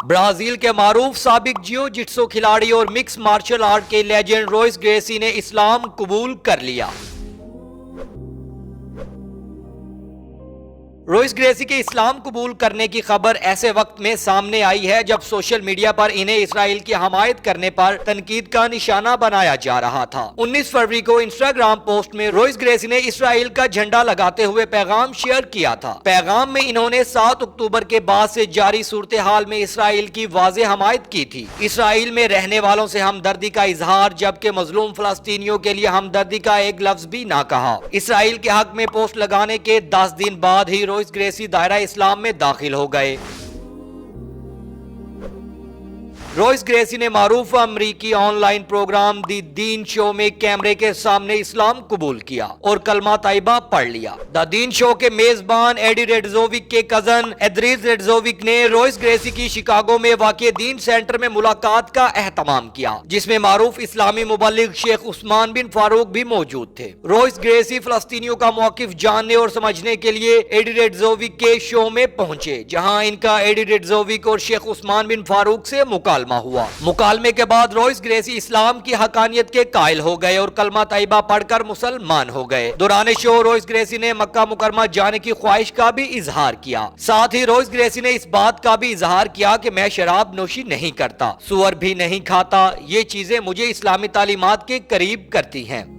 Brazil के मारूफ साबिक जियो जिट्सो खिलाड़ी और मिक्स मार्शल आर्ट के लेजेंड रोइस ग्रेसी ने इस्लाम कबूल कर लिया। रोइस ग्रेसी के इस्लाम कबूल करने की खबर ऐसे वक्त में सामने आई है जब सोशल मीडिया पर इन्हें इसराइल की हमायत करने पर तनकीद का निशाना बनाया जा रहा था। 19 फरवरी को इंस्टाग्राम पोस्ट में रोइस ग्रेसी ने इसराइल का झंडा लगाते हुए पैगाम शेयर किया था। पैगाम में इन्होंने 7 अक्टूबर के बाद से जारी सूरत हाल में इसराइल की वाज़ेह हमायत की थी। इसराइल में रहने वालों से हमदर्दी का इजहार, जबकि मजलूम फलस्तीनियों के लिए हमदर्दी का एक लफ्ज भी ना कहा। इसराइल के हक में पोस्ट लगाने के 10 दिन बाद ही रोइस ग्रेसी दायरा इस्लाम में दाखिल हो गए। रोइस ग्रेसी ने मारूफ अमरीकी ऑनलाइन प्रोग्राम दी दीन शो में कैमरे के सामने इस्लाम कबूल किया और कलमा तैयबा पढ़ लिया। द दीन शो के मेजबान एडी रेडजोविक के कजन एद्रीज रेडजोविक ने रोइस ग्रेसी की शिकागो में वाक़े दीन सेंटर में मुलाकात का एहतमाम किया, जिसमें मारूफ इस्लामी मुबल्लिग शेख उस्मान बिन फारूक भी मौजूद थे। रोइस ग्रेसी फलस्तीनियों का मौकिफ जानने और समझने के लिए एडी रेडजोविक के शो में पहुंचे, जहां इनका एडी रेडजोविक और शेख उस्मान बिन फारूक से हुआ। मुकालमे के बाद रोइस ग्रेसी इस्लाम की हकानियत के कायल हो गए और कलमा तैयबा पढ़कर मुसलमान हो गए। दौरान शो रोइस ग्रेसी ने मक्का मुकरमा जाने की ख्वाहिश का भी इजहार किया। साथ ही रोइस ग्रेसी ने इस बात का भी इजहार किया कि मैं शराब नोशी नहीं करता, सुअर भी नहीं खाता, ये चीजें मुझे इस्लामी तालीमात के करीब करती हैं।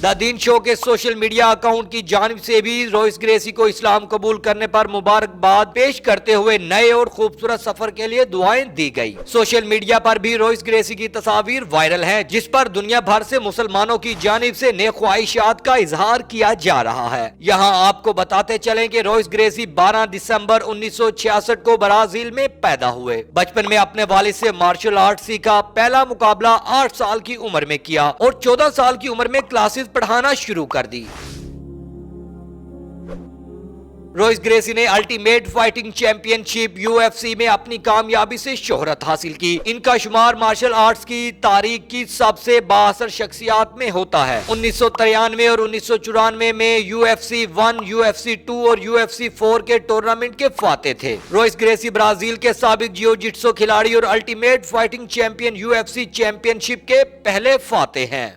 द दीन शो के सोशल मीडिया अकाउंट की जानिब से भी रोइस ग्रेसी को इस्लाम कबूल करने पर मुबारकबाद पेश करते हुए नए और खूबसूरत सफर के लिए दुआएं दी गई। सोशल मीडिया पर भी रोइस ग्रेसी की तस्वीर वायरल है, जिस पर दुनिया भर से मुसलमानों की जानिब से नेक ख्वाहिशात का इजहार किया जा रहा है। यहाँ आपको बताते चलें कि रोइस ग्रेसी 12 दिसंबर 1966 को ब्राजील में पैदा हुए। बचपन में अपने वालिद से मार्शल आर्ट सीखा। पहला मुकाबला 8 साल की उम्र में किया और 14 साल की उम्र में क्लासेस पढ़ाना शुरू कर दी। रोइस ग्रेसी ने अल्टीमेट फाइटिंग चैंपियनशिप यूएफसी में अपनी कामयाबी से शोहरत हासिल की। इनका शुमार मार्शल आर्ट्स की तारीख की सबसे बाअसर शख्सियात में होता है। 1993 और 1994 में यूएफसी 1, यूएफसी 2 और यूएफसी 4 के टूर्नामेंट के फाते थे। रोइस ग्रेसी ब्राजील के साबिक जियो जिट्सो खिलाड़ी और ultimate fighting champion UFC championship के पहले फाते हैं।